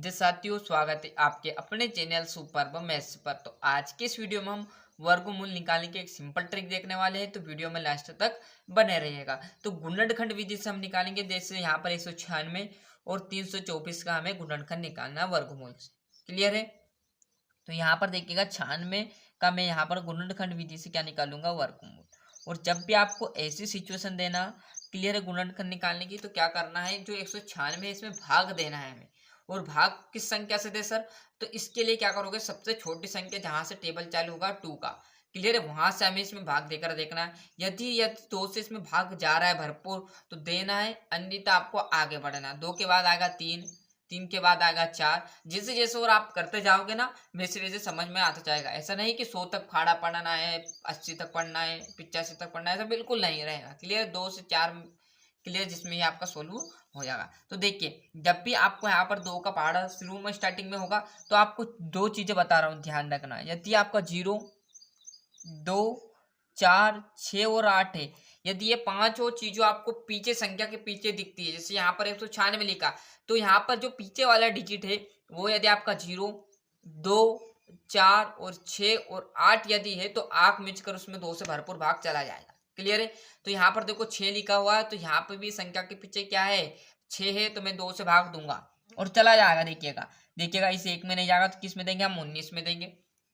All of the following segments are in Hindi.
नमस्ते साथियों, स्वागत है आपके अपने चैनल सुपर मैथ्स पर। तो आज के इस वीडियो में हम वर्गमूल निकालने की एक सिंपल ट्रिक देखने वाले हैं, तो वीडियो में लास्ट तक बने रहिएगा। तो गुणनखंड विधि से हम निकालेंगे, जैसे यहाँ पर 196 और 324 का हमें गुणनखंड निकालना है वर्गमूल से। क्लियर है? तो यहाँ पर देखिएगा 96 का मैं यहाँ पर गुणनखंड विधि से क्या निकालूंगा, वर्गमूल। और जब भी आपको ऐसी सिचुएशन देना, क्लियर है, गुणनखंड निकालने की, तो क्या करना है, जो 196 है इसमें भाग देना है हमें। और भाग किस संख्या से दे सर? तो इसके लिए क्या करोगे, सबसे छोटी संख्या जहां से टेबल चालू होगा 2 का, क्लियर है, वहां से हमें इसमें भाग देकर देखना है। यदि 2 से इसमें भाग जा रहा है भरपूर तो देना है, अन्यथा आपको आगे बढ़ना है। 2 के बाद आएगा 3, 3 के बाद आएगा 4। जैसे जैसे और आप करते जाओगे ना, वैसे वैसे समझ में आता जाएगा। ऐसा नहीं कि 100 तक फाड़ा पढ़ना है, 80 तक पढ़ना है, 85 तक पढ़ना है, ऐसा बिल्कुल नहीं रहेगा। क्लियर, 2 से 4 क्लियर, जिसमें ये आपका सोल्व हो जाएगा। तो देखिए, जब भी आपको यहाँ पर 2 का पहाड़ा शुरू में स्टार्टिंग में होगा, तो आपको 2 चीजें बता रहा हूँ, ध्यान रखना। यदि आपका 0, 2, 4, 6 और 8 है, यदि ये 5 और चीजों आपको पीछे संख्या के पीछे दिखती है, जैसे यहाँ पर 196 लिखा, तो यहाँ पर जो पीछे वाला डिजिट है वो यदि आपका 0, 2, 4 और 6 और 8 यदि है, तो आंख मिच कर उसमें 2 से भरपूर भाग चला जाएगा। क्लियर है? तो यहाँ पर देखो 6 लिखा हुआ है, तो यहाँ पे भी संख्या के पीछे क्या है, 6 है, तो मैं 2 से भाग दूंगा और चला जाएगा। देखिएगा देखिएगा, इस एक में नहीं जाएगा तो किस में देंगे, हम 19 में देंगे।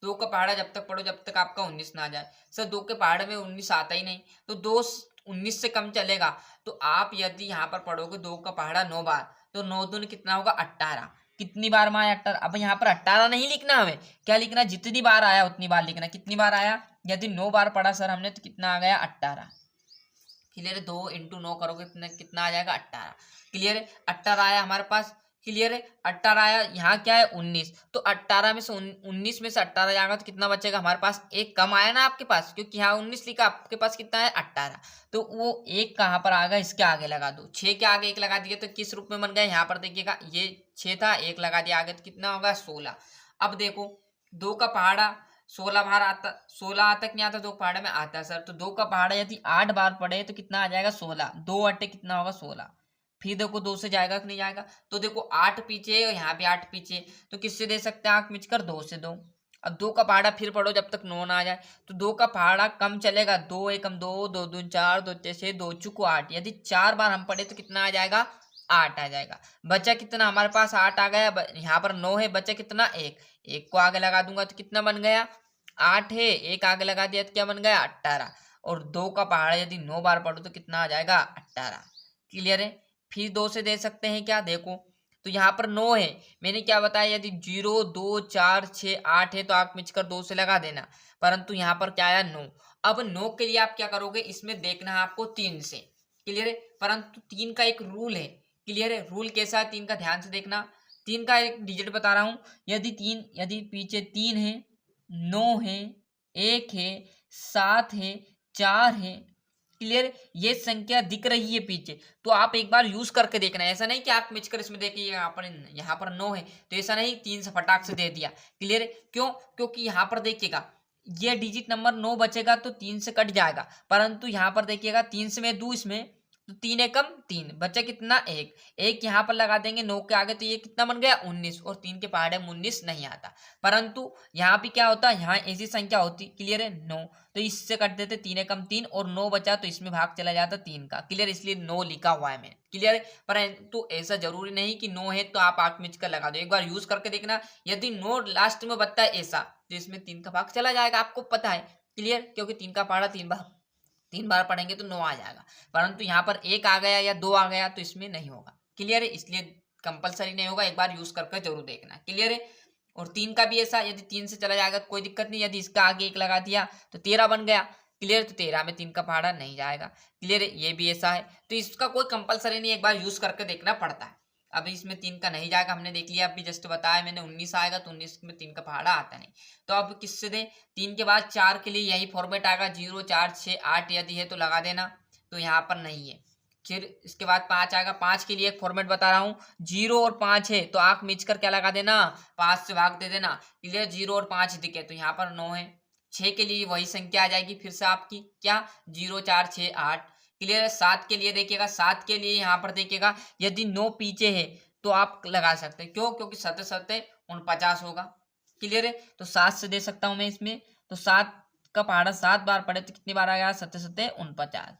2 का पहाड़ा जब तक पढ़ो जब तक आपका 19 ना आ जाए। सर 2 के पहाड़े में 19 आता ही नहीं, तो 2 19 से कम चलेगा। तो आप यदि यहाँ पर पढ़ोगे 2 का पहाड़ा 9 बार, तो 9 दूनी कितना होगा, 18। कितनी बार में आया 18? अब यहाँ पर 18 नहीं लिखना, हमें क्या लिखना, जितनी बार आया उतनी बार लिखना। कितनी बार आया, यदि 9 बार पढ़ा सर हमने, तो कितना आ गया, 18। क्लियर है? 2 × 9 करोगे कितना आ जाएगा, 18। क्लियर है? 18 आया हमारे पास। क्लियर है? 18 आया। यहाँ क्या है, 19। तो 18 में से 19 में से 18 जाएगा तो कितना बचेगा हमारे पास, एक कम आया ना आपके पास, क्योंकि यहाँ 19 लिखा, आपके पास कितना है, 18। तो वो एक कहाँ पर आ गया, इसके आगे लगा दो। 6 के आगे 1 लगा दिया तो किस रूप में बन गया, यहाँ पर देखिएगा, ये 6 था, 1 लगा दिया आगे, तो कितना होगा, 16। अब देखो 2 का पहाड़ा 16 बार आता, 16 आता कि नहीं आता, 2 पहाड़े में आता है सर। तो 2 का पहाड़ा यदि 8 बार पढ़े तो कितना आ जाएगा, 16। 2 अट्टे कितना होगा, 16। फिर देखो 2 से जाएगा कि नहीं जाएगा, तो देखो 8 पीछे और यहाँ भी 8 पीछे, तो किससे दे सकते हैं, आंख मिचकर 2 से दो। अब 2 का पहाड़ा फिर पढ़ो जब तक 9 ना आ जाए, तो 2 का पहाड़ा कम चलेगा, 2 एकम 2, 2 दूनी 4, 2 तीन 6, 2 चुको 8। यदि 4 बार हम पढ़े तो कितना आ जाएगा, 8 आ जाएगा। बचा कितना हमारे पास, 8 आ गया। यहाँ पर 9 है, बचा कितना, 1। 1 को आगे लगा दूंगा तो कितना बन गया, 8 है, 1 आगे लगा दिया तो क्या बन गया, 18। और 2 का पहाड़ा यदि 9 बार पढ़ो तो कितना आ जाएगा, 18। क्लियर है? फिर 2 से दे सकते हैं क्या, देखो तो यहाँ पर 9 है, मैंने क्या बताया, यदि 0, 2, 4, 6, 8 है तो आप मिचकर 2 से लगा देना, परंतु यहाँ पर क्या आया, 9। अब 9 के लिए आप क्या करोगे, इसमें देखना है आपको 3 से। क्लियर है? परंतु 3 का एक रूल है। क्लियर है? रूल कैसा है 3 का, ध्यान से देखना। 3 का एक डिजिट बता रहा हूं, यदि पीछे 3 है, 9 है, 1 है, 7 है, 4 है, क्लियर, ये संख्या दिख रही है पीछे, तो आप एक बार यूज करके देखना है। ऐसा नहीं कि आप मिचकर इसमें देखिए यहाँ पर 9 है, तो ऐसा नहीं 3 से फटाक से दे दिया। क्लियर है? क्यों? क्योंकि यहाँ पर देखिएगा, ये डिजिट नंबर 9 बचेगा तो 3 से कट जाएगा, परंतु यहाँ पर देखिएगा 3 से मैं दूं इसमें, तो 3 एकम 3, बचा कितना, 1। 1 यहाँ पर लगा देंगे 9 के आगे, तो ये कितना बन गया, 19। और 3 के पहाड़े में 19 नहीं आता, परंतु यहाँ भी क्या होता है, यहाँ ऐसी संख्या होती। क्लियर है? 9, तो इससे कट देते, 3 एकम 3 और 9 बचा, तो इसमें भाग चला जाता 3 का। क्लियर? इसलिए 9 लिखा हुआ है मैंने। क्लियर है? परंतु ऐसा जरूरी नहीं कि 9 है तो आप आंख मिच कर लगा दो, एक बार यूज करके देखना। यदि 9 लास्ट में बचता है ऐसा, तो इसमें 3 का भाग चला जाएगा, आपको पता है। क्लियर? क्योंकि 3 का पहाड़ा 3 बार पढ़ेंगे तो 9 आ जाएगा, परंतु यहाँ पर 1 आ गया या 2 आ गया तो इसमें नहीं होगा। क्लियर है? इसलिए कंपलसरी नहीं होगा, एक बार यूज करके जरूर देखना। क्लियर है? और 3 का भी ऐसा, यदि 3 से चला जाएगा तो कोई दिक्कत नहीं, यदि इसका आगे 1 लगा दिया तो 13 बन गया। क्लियर? तो 13 में 3 का पहाड़ा नहीं जाएगा। क्लियर है? ये भी ऐसा है, तो इसका कोई कंपलसरी नहीं, एक बार यूज करके देखना पड़ता है। अभी इसमें 3 का नहीं जाएगा, हमने देख लिया, अभी जस्ट बताया मैंने, 19 आएगा तो 19 में 3 का पहाड़ा आता नहीं। तो अब किससे दें, 3 के बाद 4 के लिए यही फॉर्मेट आएगा, 0, 4, 6, 8 यदि है तो लगा देना, तो यहाँ पर नहीं है। फिर इसके बाद 5 आएगा, 5 के लिए एक फॉर्मेट बता रहा हूँ, 0 और 5 है तो आंख मीच कर क्या लगा देना, 5 से भाग दे देना। क्लियर? 0 और 5 दिखे तो यहाँ पर 9 है। 6 के लिए वही संख्या आ जाएगी फिर से आपकी, क्या, 0, 4, 6, 8। क्लियर है? 7 के लिए देखिएगा, 7 के लिए यहाँ पर देखिएगा, यदि 9 पीछे है तो आप लगा सकते हैं। क्यों? क्योंकि 7 7 49 होगा। क्लियर है? तो 7 से दे सकता हूं मैं इसमें। तो 7 का पहाड़ा 7 बार पड़े तो कितनी बार आ गया? 7 7 49।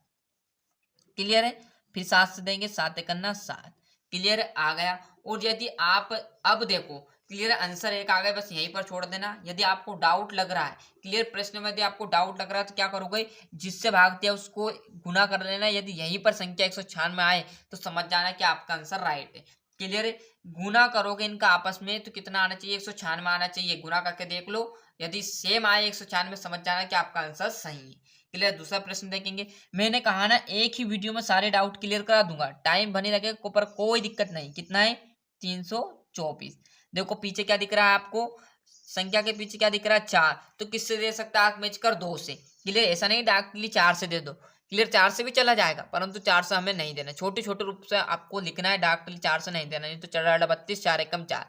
क्लियर है? फिर 7 से देंगे, 7 एकन्ना 7। क्लियर है? आ गया। और यदि आप अब देखो, क्लियर है, आंसर एक आ गया, बस यहीं पर छोड़ देना। यदि आपको डाउट लग रहा है, क्लियर, प्रश्न में यदि आपको डाउट लग रहा है तो क्या करोगे? जिससे भाग दिया उसको गुना कर लेना। यदि यहीं पर संख्या 196 आए तो समझ जाना कि आपका आंसर राइट है। क्लियर है? गुना करोगे इनका आपस में तो कितना आना चाहिए? 196 आना चाहिए। गुना करके देख लो, यदि सेम आए 196, समझ जाना कि आपका आंसर सही है। क्लियर? दूसरा प्रश्न देखेंगे। मैंने कहा ना एक ही वीडियो में सारे डाउट क्लियर करा दूंगा, टाइम बनी लगेगा पर कोई दिक्कत नहीं। कितना है? 324। देखो पीछे क्या दिख रहा है आपको? संख्या के पीछे क्या दिख रहा है? 4। तो किससे दे सकता है? आंख मिच कर 2 से। क्लियर? ऐसा नहीं डायरेक्टली 4 से दे दो। क्लियर? 4 से भी चला जाएगा, परंतु 4 से हमें नहीं देना। छोटे छोटे रूप से आपको लिखना है, डायरेक्टली 4 से नहीं देना, नहीं तो 4 32, 4 एकम 4।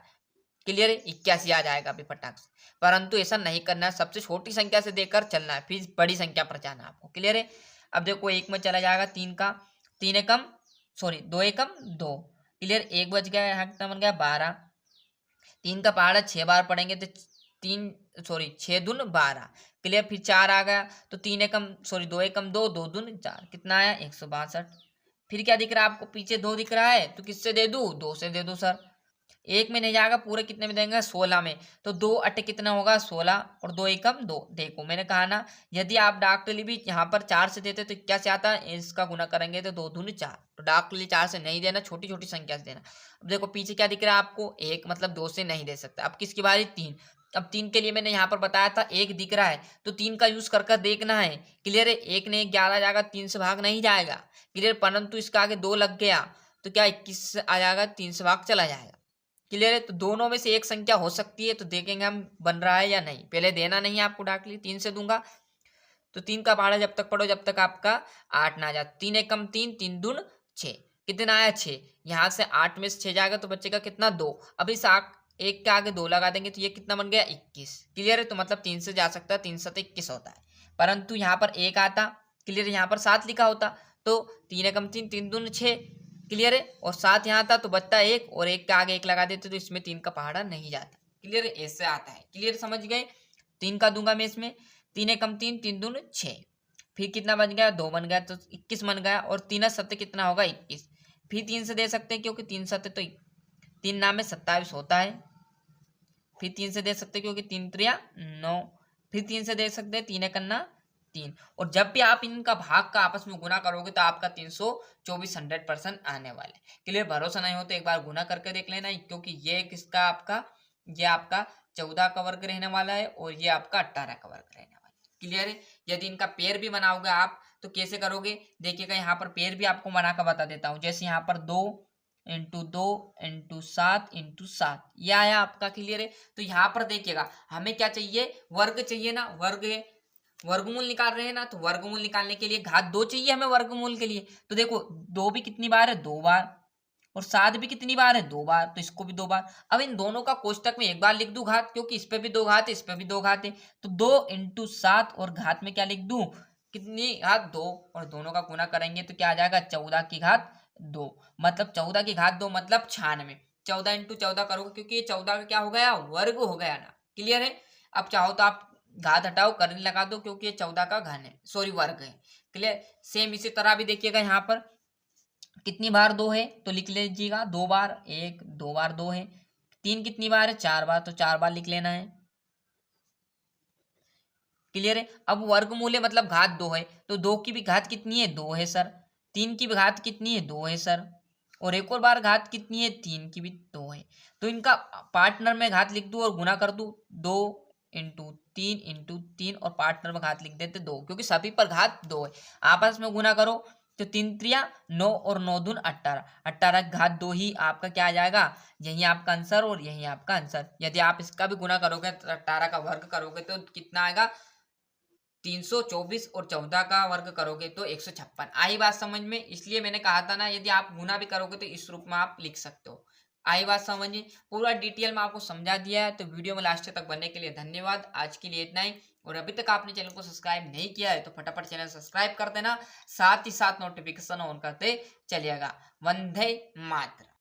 क्लियर है? 81 आ जाएगा अभी फटाक से। परंतु ऐसा नहीं करना है, सबसे छोटी संख्या से देकर चलना है, फिर बड़ी संख्या पर जाना है आपको। क्लियर है? अब देखो एक में चला जाएगा 3 का 3 एकम, सॉरी 2 एकम 2। क्लियर? एक बच गया, यहाँ कितना बन गया? 12। 3 का पहाड़ा 6 बार पढ़ेंगे तो 3, सॉरी 6 दून 12। क्लियर? फिर 4 आ गया तो 3 एकम, सॉरी 2 एकम 2, 2 दून 4। कितना आया? 162। फिर क्या दिख रहा है आपको? पीछे 2 दिख रहा है, तो किससे दे दूं? 2 से दे दो सर। एक में नहीं जाएगा, पूरे कितने में देंगे? 16 में। तो 2 अट्ठे कितना होगा? 16, और 2 एकम 2। देखो मैंने कहा ना, यदि आप डायरेक्टली भी यहाँ पर 4 से देते तो क्या से आता है? इसका गुना करेंगे तो 2 दूनी 4। तो डायरेक्टली 4 से नहीं देना, छोटी छोटी संख्या से देना। अब देखो पीछे क्या दिख रहा है आपको? 1, मतलब 2 से नहीं दे सकता। अब किसकी बारी? 3। अब 3 के लिए मैंने यहाँ पर बताया था 1 दिख रहा है तो 3 का यूज कर कर देखना है। क्लियर है? 1 ने 11 जाएगा, 3 से भाग नहीं जाएगा। क्लियर? परंतु इसका आगे 2 लग गया तो क्या 21 आ जाएगा, 3 से भाग चला जाएगा। क्लियर है? तो दोनों में से एक संख्या हो सकती है, तो देखेंगे हम बन रहा है या नहीं। पहले देना नहीं है आपको, डायरेक्टली 3 से दूंगा। तो 3 का पहाड़ा जब तक पढ़ो जब तक आपका 8 ना आ जाए। 3 एकम 3, 3 दून 6। कितना आया? 6। यहाँ से 8 में से 6 जाएगा तो बचेगा कितना? 2। अब इस 1 के आगे 2 लगा देंगे तो ये कितना बन गया? 21। क्लियर है? तो मतलब 3 से जा सकता है, 3 7 21 होता है। परंतु यहाँ पर 1 आता। क्लियर? यहाँ पर 7 लिखा होता तो 3 एकम 3, 3 दून 6। क्लियर है? और 7 यहाँ था तो बचता 1, और 1 के आगे 1 लगा देते तो इसमें 3 का पहाड़ा नहीं जाता। क्लियर है? ऐसे आता है। क्लियर? समझ गए? 3 का दूंगा मैं इसमें। 3 एकम 3, 3 दून 6। फिर कितना बन गया? 2 बन गया तो 21 बन गया, और 3 7 कितना होगा? 21। फिर 3 से दे सकते हैं क्योंकि 3 7 तो 3 नाम में 27 होता है। फिर 3 से दे सकते हैं क्योंकि 3 3 9। फिर 3 से दे सकते हैं 3 एकन्ना 3। और जब भी आप इनका भाग का आपस में गुना करोगे तो आपका 324 100% आने वाले। क्लियर? भरोसा नहीं हो तो एक बार गुना करके देख लेना, क्योंकि ये किसका आपका, ये आपका 14 का वर्ग रहने वाला है और ये आपका 18 का वर्ग रहने वाला है। क्लियर है? यदि इनका पेयर भी बनाओगे आप तो कैसे करोगे? देखिएगा यहाँ पर पेयर भी आपको बना कर बता देता हूँ। जैसे यहाँ पर 2 इंटू 2 इंटू 7 इंटू 7, ये आया आपका। क्लियर है? तो यहाँ पर देखिएगा हमें क्या चाहिए? वर्ग चाहिए ना, वर्ग है। वर्गमूल निकाल रहे हैं ना, तो वर्गमूल निकालने के लिए घात 2 चाहिए हमें वर्गमूल के लिए। तो देखो 2 भी कितनी बार है? 2 बार। और 7 भी कितनी बार है? 2 बार। तो इसको भी 2 बार। अब इन दोनों का कोष्टक में एक बार लिख दूं घात, क्योंकि इस पे भी 2 घात है, इस पे भी 2 घात है। तो 2 इंटू 7 और घात में क्या लिख दूं? कितनी घात? 2। और दोनों का गुना करेंगे तो क्या आ जाएगा? 14 की घात 2। मतलब 14 की घात 2 मतलब 96। 14 इंटू 14 करोगे क्योंकि ये 14 का क्या हो गया? वर्ग हो गया ना। क्लियर है? अब चाहो तो आप घात हटाओ, करने लगा दो, क्योंकि ये 14 का घन है, सॉरी वर्ग है। क्लियर? सेम इसी तरह भी देखिएगा यहाँ पर कितनी बार 2 है तो लिख लीजिएगा 2 बार। 1 2 बार 2 है। 3 कितनी बार है? 4 बार, तो 4 बार लिख लेना है। क्लियर है? अब वर्गमूल है मतलब घात 2 है, तो 2 की भी घात कितनी है? 2 है सर। 3 की भी घात कितनी है? 2 है सर। और एक और बार घात कितनी है? 3 की भी 2 है। तो इनका पार्टनर में घात लिख दूं और गुना कर दूं। 2 इंटू 3 इंटू 3, और पार्टनर में घात लिख देते 2, क्योंकि सभी पर घात 2 है। आपस में गुना करो तो 3 3 9 और 9 दून 18। 18 की घात 2 ही आपका क्या आ जाएगा? यही आपका आंसर और यही आपका आंसर। यदि आप इसका भी गुना करोगे, 18 का वर्ग करोगे तो कितना आएगा? 324, और 14 का वर्ग करोगे तो 156। आई बात समझ में? इसलिए मैंने कहा था ना, यदि आप गुना भी करोगे तो इस रूप में आप लिख सकते हो। आई बात समझ में? पूरा डिटेल में आपको समझा दिया है। तो वीडियो में लास्ट तक बनने के लिए धन्यवाद। आज के लिए इतना ही। और अभी तक आपने चैनल को सब्सक्राइब नहीं किया है तो फटाफट चैनल सब्सक्राइब कर देना, साथ ही साथ नोटिफिकेशन ऑन करते चलिएगा। वंदे मातरम।